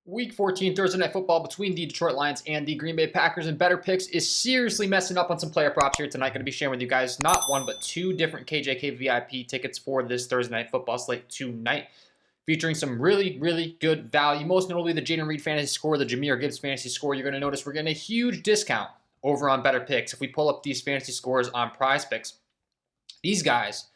Week 14 Thursday Night Football between the Detroit Lions and the Green Bay Packers, and Betr is seriously messing up on some player props here tonight. Going to be sharing with you guys not one but two different KJK VIP tickets for this Thursday Night Football slate tonight, featuring some really good value. Most notably the Jaden Reed fantasy score, the Jahmyr Gibbs fantasy score. You're going to notice we're getting a huge discount over on Betr. If we pull up these fantasy scores on Prizepicks, these guys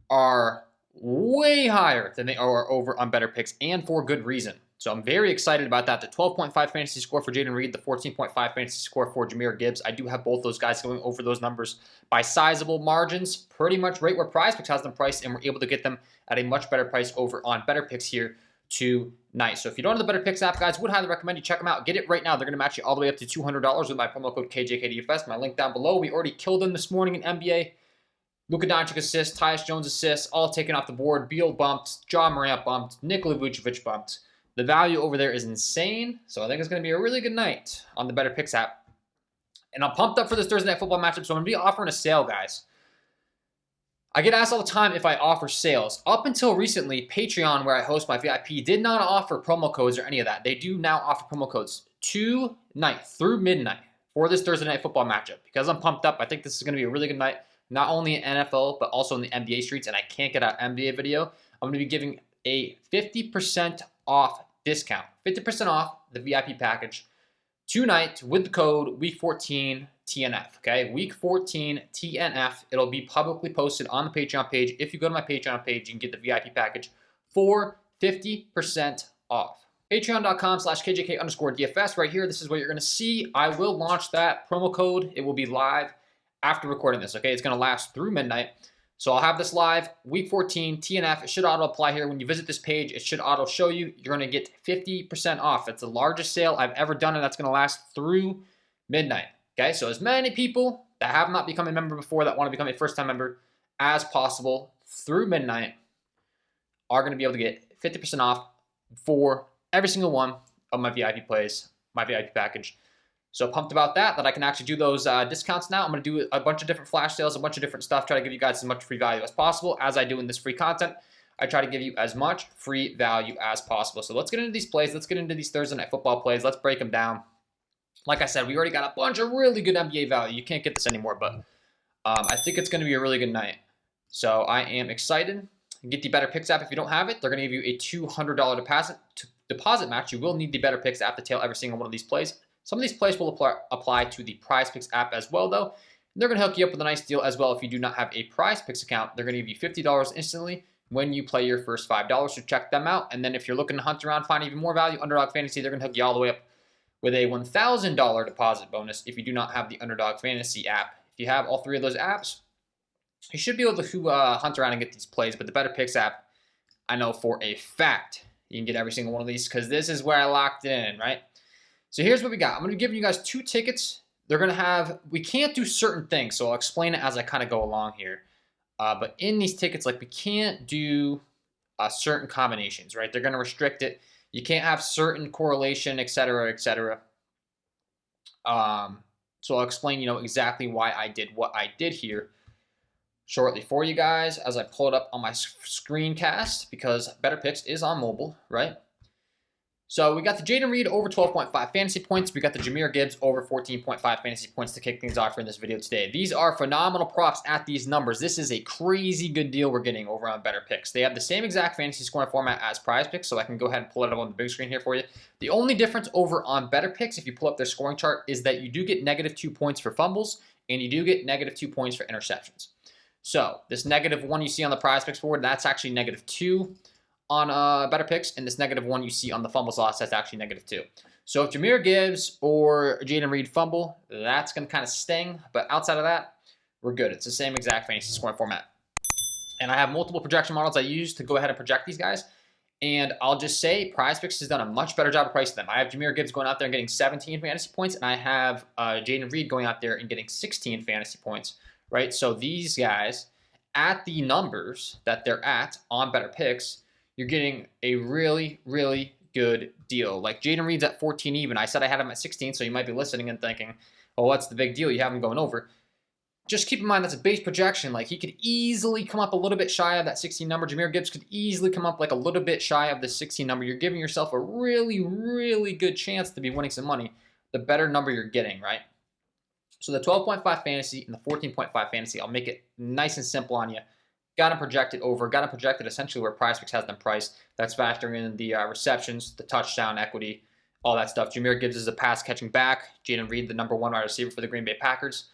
are way higher than they are over on Betr, and for good reason. So I'm very excited about that. The 12.5 fantasy score for Jaden Reed, the 14.5 fantasy score for Jahmyr Gibbs. I do have both those guys going over those numbers by sizable margins, pretty much right where Prizepicks has them priced, and we're able to get them at a much better price over on Betr here tonight. So if you don't have the Betr app, guys, would highly recommend you check them out. Get it right now. They're going to match you all the way up to $200 with my promo code KJKDFS. My link down below. We already killed them this morning in NBA. Luka Doncic assists, Tyus Jones assists, all taken off the board. Beal bumped, Ja Morant bumped, Nikola Vucevic bumped. The value over there is insane, so I think it's going to be a really good night on the Betr app. And I'm pumped up for this Thursday Night Football matchup, so I'm going to be offering a sale, guys. I get asked all the time if I offer sales. Up until recently, Patreon, where I host my VIP, did not offer promo codes or any of that. They do now offer promo codes tonight through midnight for this Thursday Night Football matchup. Because I'm pumped up, I think this is going to be a really good night, not only in NFL, but also in the NBA streets, and I can't get out NBA video. I'm going to be giving a 50% off discount, 50% off the VIP package tonight with the code Week 14 TNF. Okay, Week 14 TNF. It'll be publicly posted on the Patreon page. If you go to my Patreon page, you can get the VIP package for 50% off. Patreon.com/KJK_DFS. Right here, this is what you're going to see. I will launch that promo code. It will be live after recording this. Okay, it's going to last through midnight. So I'll have this live, Week 14, TNF. It should auto-apply here. When you visit this page, it should auto-show you. You're going to get 50% off. That's the largest sale I've ever done, and that's going to last through midnight. Okay, so as many people that have not become a member before that want to become a first-time member as possible through midnight are going to be able to get 50% off for every single one of my VIP plays, my VIP package. So pumped about that I can actually do those discounts now. I'm going to do a bunch of different flash sales, a bunch of different stuff, try to give you guys as much free value as possible. As I do in this free content, I try to give you as much free value as possible. So let's get into these plays. Let's get into these Thursday Night Football plays. Let's break them down. Like I said, we already got a bunch of really good NBA value. You can't get this anymore, but I think it's going to be a really good night. So I am excited. Get the Betr app if you don't have it. They're going to give you a $200 deposit match. You will need the Betr app to tail every single one of these plays. Some of these plays will apply to the Prizepicks app as well, though. They're going to hook you up with a nice deal as well. If you do not have a Prizepicks account, they're going to give you $50 instantly when you play your first $5. So check them out. And then if you're looking to hunt around, find even more value, Underdog Fantasy, they're going to hook you all the way up with a $1,000 deposit bonus if you do not have the Underdog Fantasy app. If you have all three of those apps, you should be able to hunt around and get these plays. But the Betr app, I know for a fact you can get every single one of these because this is where I locked it in, right? So here's what we got. I'm going to be giving you guys two tickets. They're going to have, we can't do certain things, so I'll explain it as I kind of go along here. But in these tickets, like we can't do certain combinations, right? They're going to restrict it. You can't have certain correlation, et cetera, et cetera. So I'll explain, exactly why I did what I did here shortly for you guys as I pull it up on my screencast because Betr is on mobile, right? So we got the Jaden Reed over 12.5 fantasy points. We got the Jahmyr Gibbs over 14.5 fantasy points to kick things off in this video today. These are phenomenal props at these numbers. This is a crazy good deal we're getting over on Betr. They have the same exact fantasy scoring format as Prizepicks, so I can go ahead and pull it up on the big screen here for you. The only difference over on Betr, if you pull up their scoring chart, is that you do get -2 points for fumbles, and you do get -2 points for interceptions. So this -1 you see on the Prizepicks board, that's actually -2. On Betr, and this -1 you see on the fumbles loss, that's actually -2. So if Jahmyr Gibbs or Jaden Reed fumble, that's going to kind of sting. But outside of that, we're good. It's the same exact fantasy scoring format. And I have multiple projection models I use to go ahead and project these guys. And I'll just say Prizepicks has done a much better job of pricing them. I have Jahmyr Gibbs going out there and getting 17 fantasy points, and I have Jaden Reed going out there and getting 16 fantasy points, right? So these guys, at the numbers that they're at on Betr, you're getting a really good deal. Like Jaden Reed's at 14 even. I said I had him at 16, so you might be listening and thinking, oh, what's the big deal? You have him going over. just keep in mind that's a base projection. Like, he could easily come up a little bit shy of that 16 number. Jahmyr Gibbs could easily come up like a little bit shy of the 16 number. You're giving yourself a really, really good chance to be winning some money the better number you're getting, right? So the 12.5 fantasy and the 14.5 fantasy, I'll make it nice and simple on you. Got them projected over, got them projected essentially where Prizepicks has them priced. That's factoring in the receptions, the touchdown equity, all that stuff. Jahmyr Gibbs is a pass catching back. Jaden Reed, the number 1 wide receiver for the Green Bay Packers.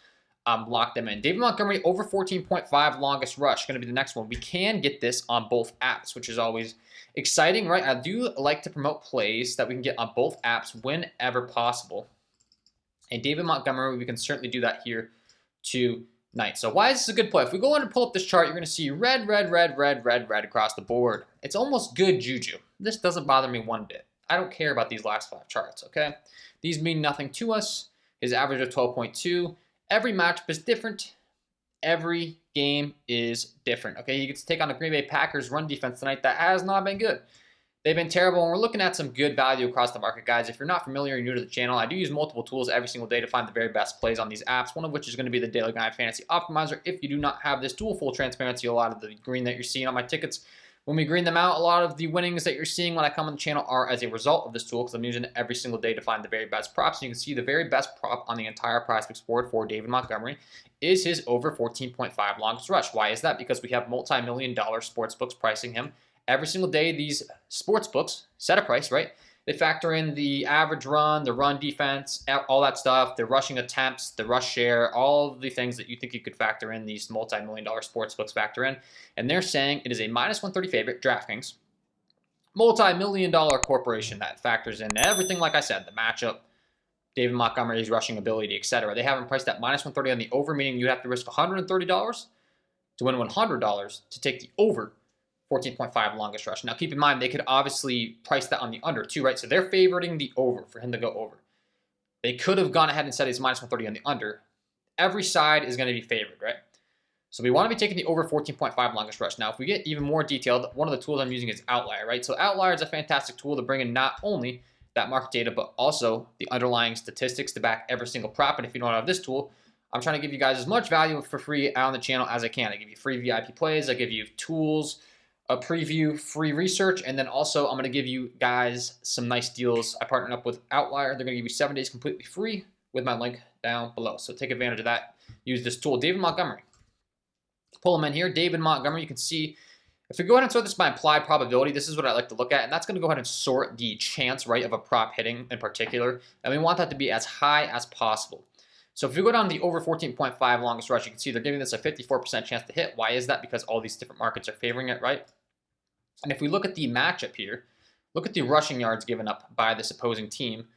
Lock them in. David Montgomery over 14.5 longest rush. Going to be the next one. We can get this on both apps, which is always exciting, right? I do like to promote plays that we can get on both apps whenever possible. And David Montgomery, we can certainly do that here tonight. So why is this a good play? If we go in and pull up this chart, you're going to see red, red, red, red, red, red across the board. It's almost good juju. This doesn't bother me one bit. I don't care about these last 5 charts, okay? These mean nothing to us. His average of 12.2. Every matchup is different. Every game is different, okay? You get to take on the Green Bay Packers run defense tonight that has not been good. They've been terrible, and we're looking at some good value across the market, guys. If you're not familiar or new to the channel, I do use multiple tools every single day to find the very best plays on these apps, one of which is going to be the Daily Grind Fantasy Optimizer. If you do not have this tool, full transparency, a lot of the green that you're seeing on my tickets, when we green them out, a lot of the winnings that you're seeing when I come on the channel are as a result of this tool because I'm using it every single day to find the very best props. And you can see the very best prop on the entire Prizepicks board for David Montgomery is his over 14.5 longest rush. Why is that? Because we have multi-million-dollar sportsbooks pricing him. Every single day, these sports books set a price, right? They factor in the average run, the run defense, all that stuff, the rushing attempts, the rush share, all of the things that you think you could factor in, these multi-million-dollar sports books factor in. And they're saying it is a minus 130 favorite, DraftKings, multi-million-dollar corporation that factors in everything, like I said, the matchup, David Montgomery's rushing ability, etc. They have him priced at minus 130 on the over, meaning you'd have to risk $130 to win $100 to take the over 14.5 longest rush. Now, keep in mind, they could obviously price that on the under too, right? So they're favoriting the over for him to go over. They could have gone ahead and said he's minus 130 on the under. Every side is going to be favored, right? So we want to be taking the over 14.5 longest rush. Now, if we get even more detailed, one of the tools I'm using is Outlier, right? So Outlier is a fantastic tool to bring in not only that market data, but also the underlying statistics to back every single prop. And if you don't have this tool, I'm trying to give you guys as much value for free on the channel as I can. I give you free VIP plays. I give you tools, a preview, free research, and then also I'm going to give you guys some nice deals. I partnered up with Outlier. They're going to give you 7 days completely free with my link down below. So take advantage of that. Use this tool. David Montgomery. Pull him in here. David Montgomery, you can see, if we go ahead and sort this by implied probability, this is what I like to look at, and that's going to go ahead and sort the chance, right, of a prop hitting in particular, and we want that to be as high as possible. So if we go down to the over 14.5 longest rush, you can see they're giving this a 54% chance to hit. Why is that? Because all these different markets are favoring it, right? And if we look at the matchup here, look at the rushing yards given up by this opposing team.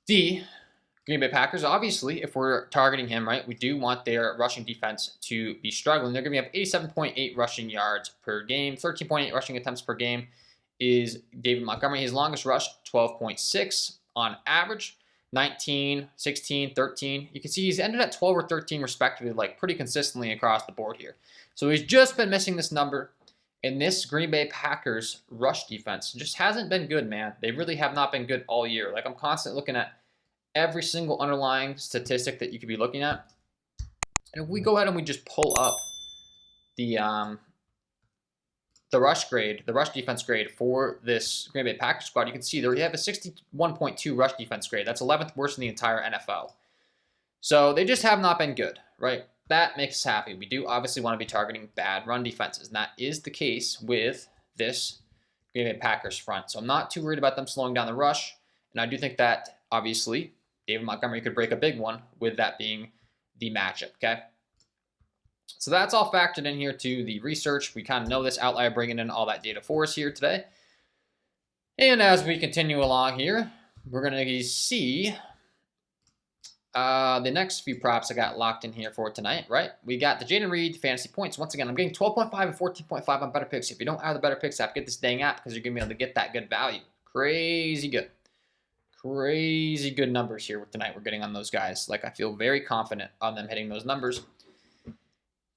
The Green Bay Packers, obviously, if we're targeting him, right, we do want their rushing defense to be struggling. They're giving up 87.8 rushing yards per game, 13.8 rushing attempts per game is David Montgomery. His longest rush, 12.6 on average, 19, 16, 13. You can see he's ended at 12 or 13 respectively, like pretty consistently across the board here. So he's just been missing this number. And this Green Bay Packers rush defense just hasn't been good, man. They really have not been good all year. Like, I'm constantly looking at every single underlying statistic that you could be looking at. And if we go ahead and we just pull up the rush grade, the rush defense grade for this Green Bay Packers squad, you can see they have a 61.2 rush defense grade. That's 11th worst in the entire NFL. So they just have not been good, right? That makes us happy. We do obviously want to be targeting bad run defenses, and that is the case with this Green Bay Packers front. So I'm not too worried about them slowing down the rush, and I do think that, obviously, David Montgomery could break a big one with that being the matchup, okay? So that's all factored in here to the research. We kind of know this Outlier bringing in all that data for us here today. And as we continue along here, we're going to see the next few props I got locked in here for tonight, right? We got the Jaden Reed fantasy points. Once again, I'm getting 12.5 and 14.5 on Betr. If you don't have the Betr app, get this dang app because you're going to be able to get that good value. Crazy good. Crazy good numbers here tonight we're getting on those guys. Like, I feel very confident on them hitting those numbers.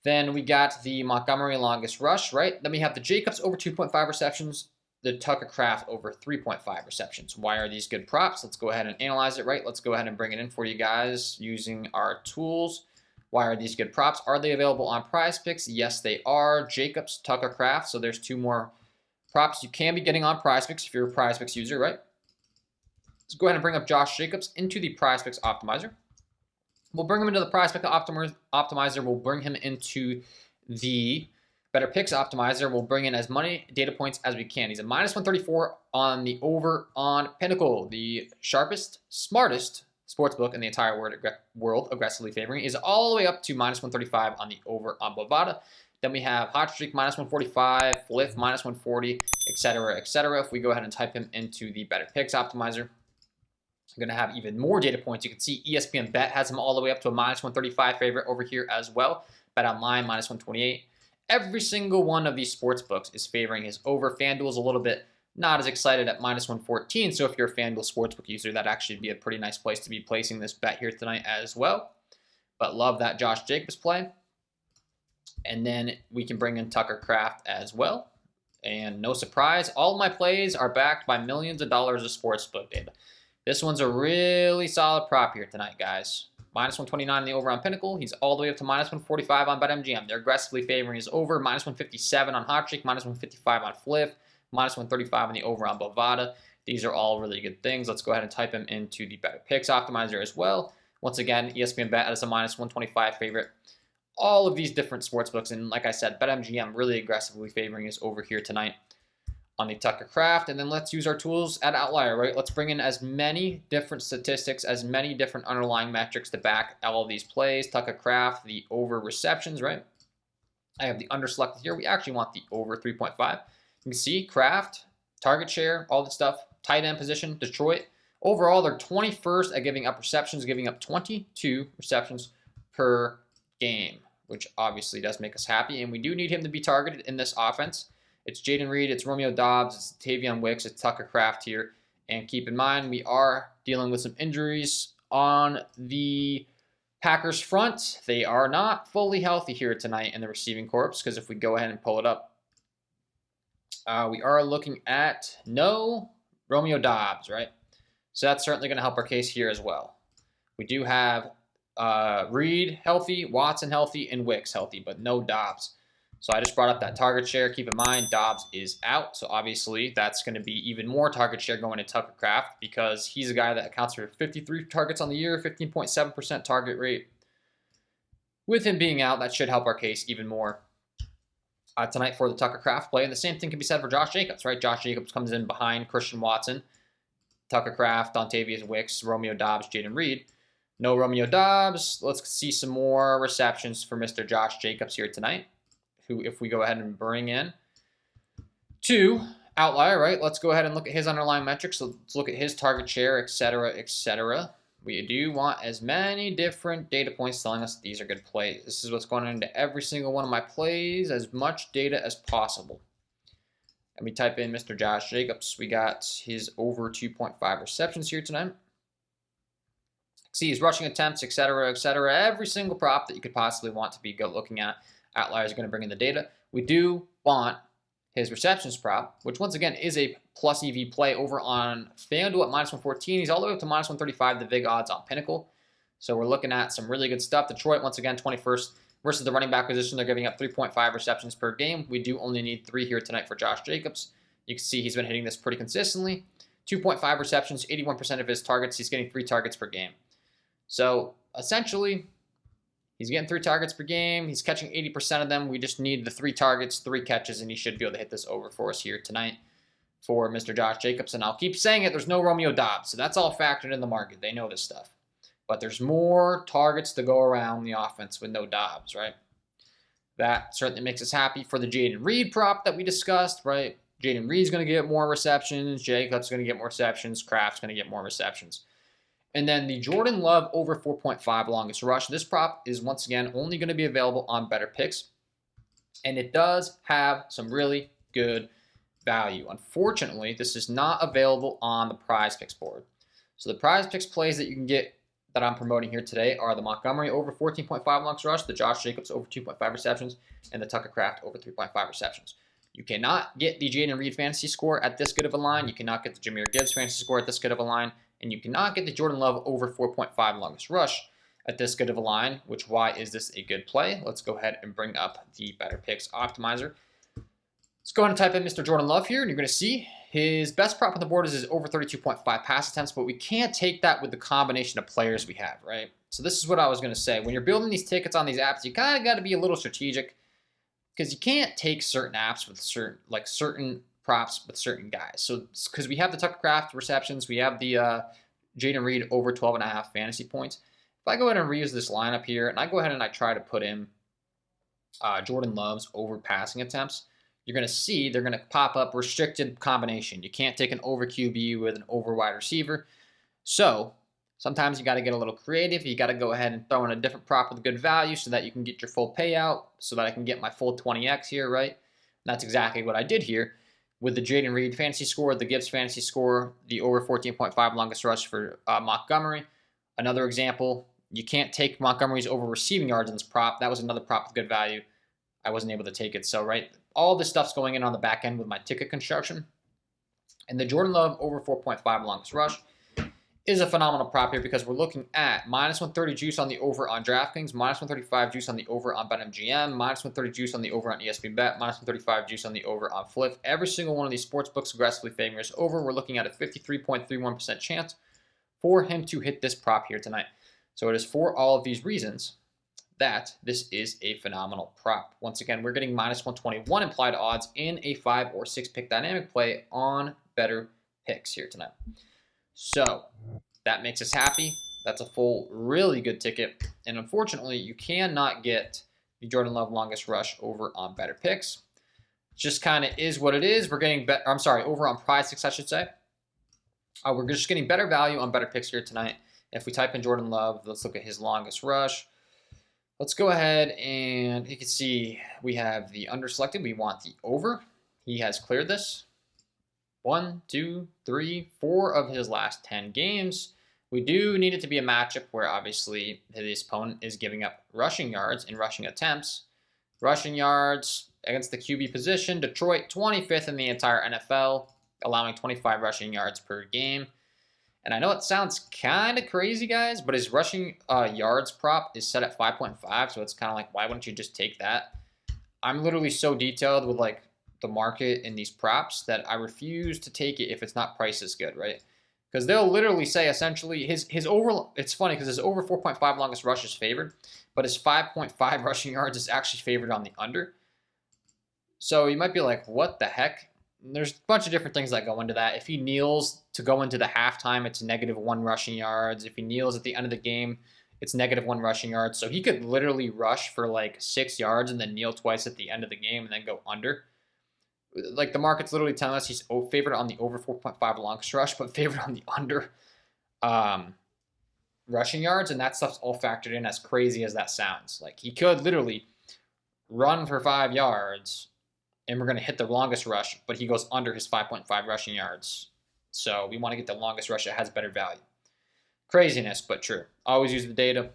Then we got the Montgomery longest rush, right? Then we have the Jacobs over 2.5 receptions, the Tucker Kraft over 3.5 receptions. Why are these good props? Let's go ahead and analyze it, right? Let's go ahead and bring it in for you guys using our tools. Why are these good props? Are they available on Prizepicks? Yes, they are. Jacobs, Tucker Kraft. So there's 2 more props you can be getting on Prizepicks if you're a Prizepicks user, right? Let's go ahead and bring up Josh Jacobs into the Prizepicks Optimizer. We'll bring him into the Prizepicks Optimizer. We'll bring him into the Betr Optimizer. We'll bring in as many data points as we can. He's a -134 on the over on Pinnacle, the sharpest, smartest sportsbook in the entire world, aggressively favoring. Is all the way up to -135 on the over on Bovada. Then we have Hot Streak -145, Flip -140, etc., etc. If we go ahead and type him into the Betr Optimizer, I'm going to have even more data points. You can see ESPN Bet has him all the way up to a -135 favorite over here as well. Bet Online -128. Every single one of these sports books is favoring his over. FanDuel's a little bit not as excited at -114. So if you're a FanDuel sportsbook user, that'd actually be a pretty nice place to be placing this bet here tonight as well. But love that Josh Jacobs play. And then we can bring in Tucker Kraft as well. And no surprise, all of my plays are backed by millions of dollars of sportsbook data. This one's a really solid prop here tonight, guys. -129 in the over on Pinnacle. He's all the way up to -145 on BetMGM. They're aggressively favoring his over. -157 on Hot Streak. -155 on Flip. -135 on the over on Bovada. These are all really good things. Let's go ahead and type him into the Betr Optimizer as well. Once again, ESPN Bet has a -125 favorite. All of these different sportsbooks, and like I said, BetMGM really aggressively favoring his over here tonight on the Tucker Kraft. And then let's use our tools at Outlier, right? Let's bring in as many different statistics, as many different underlying metrics to back all of these plays. Tucker Kraft, the over receptions, right? I have the under selected here. We actually want the over 3.5. You can see Kraft, target share, all the stuff, tight end position, Detroit. Overall, they're 21st at giving up receptions, giving up 22 receptions per game, which obviously does make us happy. And we do need him to be targeted in this offense. It's Jaden Reed, it's Romeo Doubs, it's Tavion Wicks, it's Tucker Kraft here. And keep in mind, we are dealing with some injuries on the Packers front. They are not fully healthy here tonight in the receiving corps, because if we go ahead and pull it up, we are looking at no Romeo Doubs, right? So that's certainly going to help our case here as well. We do have Reed healthy, Watson healthy, and Wicks healthy, but no Doubs. So I just brought up that target share. Keep in mind, Doubs is out. So obviously, that's going to be even more target share going to Tucker Kraft, because he's a guy that accounts for 53 targets on the year, 15.7% target rate. With him being out, that should help our case even more tonight for the Tucker Kraft play. And the same thing can be said for Josh Jacobs, right? Josh Jacobs comes in behind Christian Watson, Tucker Kraft, Dontavius Wicks, Romeo Doubs, Jaden Reed. No Romeo Doubs. Let's see some more receptions for Mr. Josh Jacobs here tonight, who, if we go ahead and bring in to Outlier, right? Let's go ahead and look at his underlying metrics. So let's look at his target share, etc., etc. We do want as many different data points telling us these are good plays. This is what's going into every single one of my plays, as much data as possible. And we type in Mr. Josh Jacobs. We got his over 2.5 receptions here tonight. See his rushing attempts, etc., etc. Every single prop that you could possibly want to be looking at, Outlier is going to bring in the data. We do want his receptions prop, which once again is a plus EV play over on FanDuel at -114. He's all the way up to -135, the big odds on Pinnacle. So we're looking at some really good stuff. Detroit, once again, 21st versus the running back position. They're giving up 3.5 receptions per game. We do only need 3 here tonight for Josh Jacobs. You can see he's been hitting this pretty consistently. 2.5 receptions, 81% of his targets. He's getting 3 targets per game. So essentially, he's getting 3 targets per game. He's catching 80% of them. We just need the 3 targets, 3 catches, and he should be able to hit this over for us here tonight for Mr. Josh Jacobs. And I'll keep saying it, there's no Romeo Doubs. So that's all factored in the market. They know this stuff. But there's more targets to go around the offense with no Doubs, right? That certainly makes us happy for the Jaden Reed prop that we discussed, right? Jaden Reed's going to get more receptions. Jacobs going to get more receptions. Kraft's going to get more receptions. And then the Jordan Love over 4.5 longest rush. This prop is once again only going to be available on Betr. And it does have some really good value. Unfortunately, this is not available on the Prizepicks board. So the Prizepicks plays that you can get that I'm promoting here today are the Montgomery over 14.5 longest rush, the Josh Jacobs over 2.5 receptions, and the Tucker Kraft over 3.5 receptions. You cannot get the Jaden Reed fantasy score at this good of a line. You cannot get the Jahmyr Gibbs fantasy score at this good of a line. And you cannot get the Jordan Love over 4.5 longest rush at this good of a line, which why is this a good play? Let's go ahead and bring up the Betr optimizer. Let's go ahead and type in Mr. Jordan Love here, and you're going to see his best prop on the board is his over 32.5 pass attempts, but we can't take that with the combination of players we have, right? So this is what I was going to say. When you're building these tickets on these apps, you kind of got to be a little strategic because you can't take certain apps with certain props with certain guys. So because we have the Tucker Craft receptions, we have the Jaden Reed over 12.5 fantasy points. If I go ahead and reuse this lineup here, and I go ahead and I try to put in Jordan Love's over passing attempts, you're going to see they're going to pop up restricted combination. You can't take an over QB with an over wide receiver. So sometimes you got to get a little creative. You got to go ahead and throw in a different prop with good value so that you can get your full payout, so that I can get my full 20x here, right? And that's exactly what I did here with the Jaden Reed fantasy score, the Gibbs fantasy score, the over 14.5 longest rush for Montgomery. Another example, you can't take Montgomery's over receiving yards in this prop. That was another prop with good value. I wasn't able to take it. So, right, all this stuff's going in on the back end with my ticket construction. And the Jordan Love over 4.5 longest rush is a phenomenal prop here because we're looking at minus 130 juice on the over on DraftKings, minus 135 juice on the over on BetMGM, minus 130 juice on the over on ESPN Bet, minus 135 juice on the over on Flip. Every single one of these sports books aggressively favoring us over. We're looking at a 53.31% chance for him to hit this prop here tonight. So it is for all of these reasons that this is a phenomenal prop. Once again, we're getting minus 121 implied odds in a 5 or 6 pick dynamic play on Betr Picks here tonight. So that makes us happy. That's a full, really good ticket. And unfortunately, you cannot get the Jordan Love longest rush over on Betr Picks. Just kind of is what it is. We're getting over on Prizepicks, I should say. We're just getting better value on Betr Picks here tonight. If we type in Jordan Love, let's look at his longest rush. Let's go ahead and you can see we have the under selected. We want the over. He has cleared this. 1, 2, 3, 4 of his last 10 games. We do need it to be a matchup where obviously his opponent is giving up rushing yards and rushing attempts. Rushing yards against the QB position. Detroit 25th in the entire NFL, allowing 25 rushing yards per game. And I know it sounds kind of crazy, guys, but his rushing yards prop is set at 5.5, so it's kind of like, why wouldn't you just take that? I'm literally so detailed with like the market in these props that I refuse to take it if it's not priced as good, right? Because they'll literally say essentially his over. It's funny because his over 4.5 longest rush is favored, but his 5.5 rushing yards is actually favored on the under. So you might be like, what the heck? There's a bunch of different things that go into that. If he kneels to go into the halftime, it's -1 rushing yards. If he kneels at the end of the game, it's -1 rushing yards. So he could literally rush for like 6 yards and then kneel twice at the end of the game and then go under. Like the market's literally telling us he's favored on the over 4.5 longest rush, but favored on the under rushing yards, and that stuff's all factored in, as crazy as that sounds. Like he could literally run for 5 yards and we're going to hit the longest rush, but he goes under his 5.5 rushing yards. So we want to get the longest rush that has better value. Craziness, but true. Always use the data.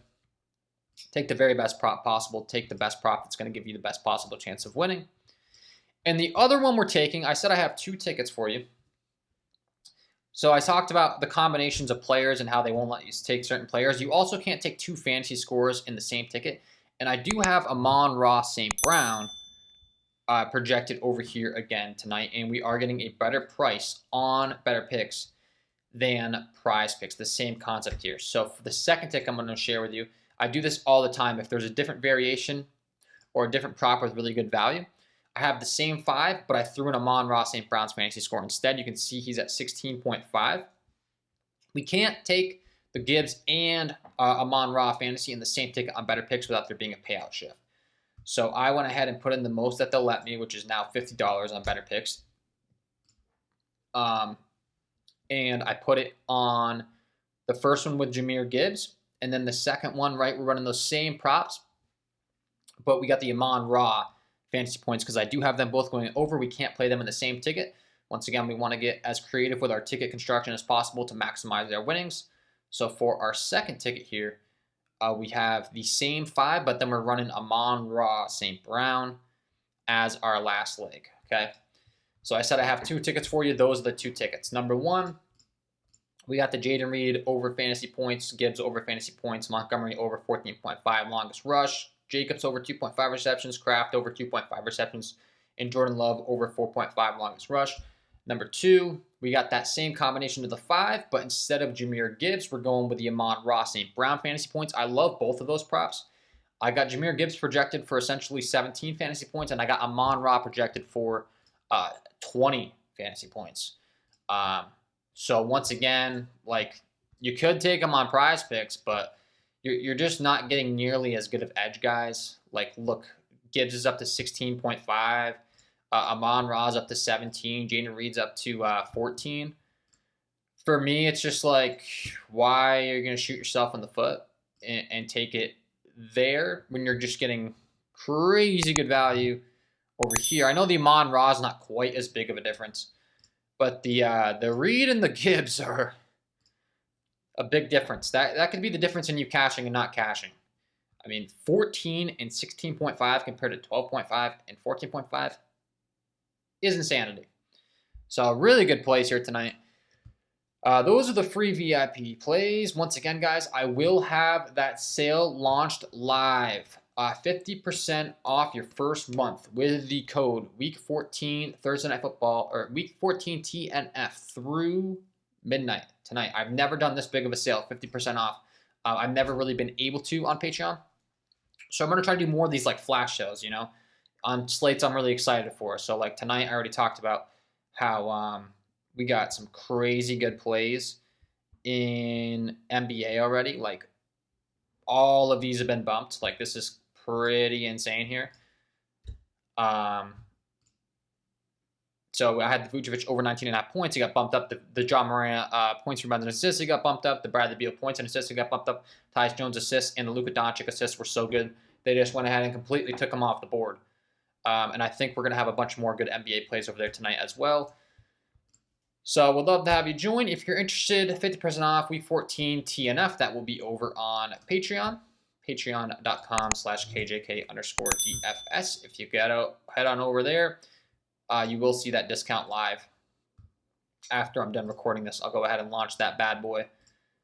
Take the very best prop possible. Take the best prop that's going to give you the best possible chance of winning. And the other one we're taking, I said I have 2 tickets for you. So I talked about the combinations of players and how they won't let you take certain players. You also can't take 2 fantasy scores in the same ticket. And I do have Amon-Ra St. Brown projected over here again tonight, and we are getting a better price on Betr Picks than Prizepicks. The same concept here. So for the second tick I'm going to share with you, I do this all the time. If there's a different variation or a different prop with really good value, I have the same 5, but I threw in Amon-Ra St. Brown's fantasy score instead. You can see he's at 16.5. We can't take the Gibbs and Amon-Ra fantasy in the same ticket on Betr Picks without there being a payout shift. So I went ahead and put in the most that they'll let me, which is now $50 on Betr Picks. And I put it on the first one with Jahmyr Gibbs. And then the second one, right, we're running those same props. But we got the Amon-Ra fantasy points because I do have them both going over. We can't play them in the same ticket. Once again, we want to get as creative with our ticket construction as possible to maximize our winnings. So for our second ticket here, we have the same 5, but then we're running Amon-Ra St. Brown as our last leg, okay? So I said I have 2 tickets for you. Those are the 2 tickets. Number 1, We got the Jaden Reed over fantasy points, Gibbs over fantasy points, Montgomery over 14.5 longest rush, Jacobs over 2.5 receptions, Kraft over 2.5 receptions, and Jordan Love over 4.5 longest rush. Number 2, we got that same combination to the 5, but instead of Jahmyr Gibbs, we're going with the Amon-Ra St. Brown fantasy points. I love both of those props. I got Jahmyr Gibbs projected for essentially 17 fantasy points, and I got Amon-Ra projected for 20 fantasy points. So once again, like, you could take them on Prizepicks, but you're just not getting nearly as good of edge guys. Like, look, Gibbs is up to 16.5. Amon-Ra's up to 17. Jaden Reed's up to 14. For me, it's just like, why are you going to shoot yourself in the foot and take it there when you're just getting crazy good value over here? I know the Amon-Ra is not quite as big of a difference, but the Reed and the Gibbs are a big difference. That could be the difference in you cashing and not cashing. I mean, 14 and 16.5 compared to 12.5 and 14.5 is insanity. So really good plays here tonight. Those are the free VIP plays. Once again, guys, I will have that sale launched live. 50% off your first month with the code Week 14 Thursday Night Football, or Week 14 TNF through midnight tonight. I've never done this big of a sale, 50% off. I've never really been able to on Patreon. So I'm going to try to do more of these like flash sales, you know, on slates I'm really excited for. So like tonight, I already talked about how we got some crazy good plays in NBA already. Like, all of these have been bumped. Like, this is pretty insane here. So I had the Vucevic over 19.5 points. He got bumped up. The John Moran points, rebounds, and assists, he got bumped up. The Bradley Beal points and assists, he got bumped up. Tyus Jones assists and the Luka Doncic assists were so good, they just went ahead and completely took him off the board. And I think we're going to have a bunch more good NBA plays over there tonight as well. So we'd love to have you join. If you're interested, 50% off Week 14 TNF. That will be over on Patreon. Patreon.com/KJK_DFS. If you head on over there, you will see that discount live. After I'm done recording this, I'll go ahead and launch that bad boy.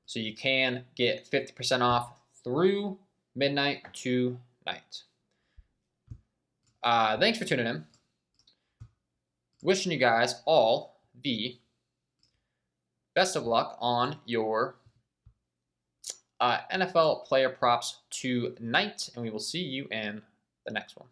So you can get 50% off through midnight tonight. Thanks for tuning in. Wishing you guys all the best of luck on your NFL player props tonight, and we will see you in the next one.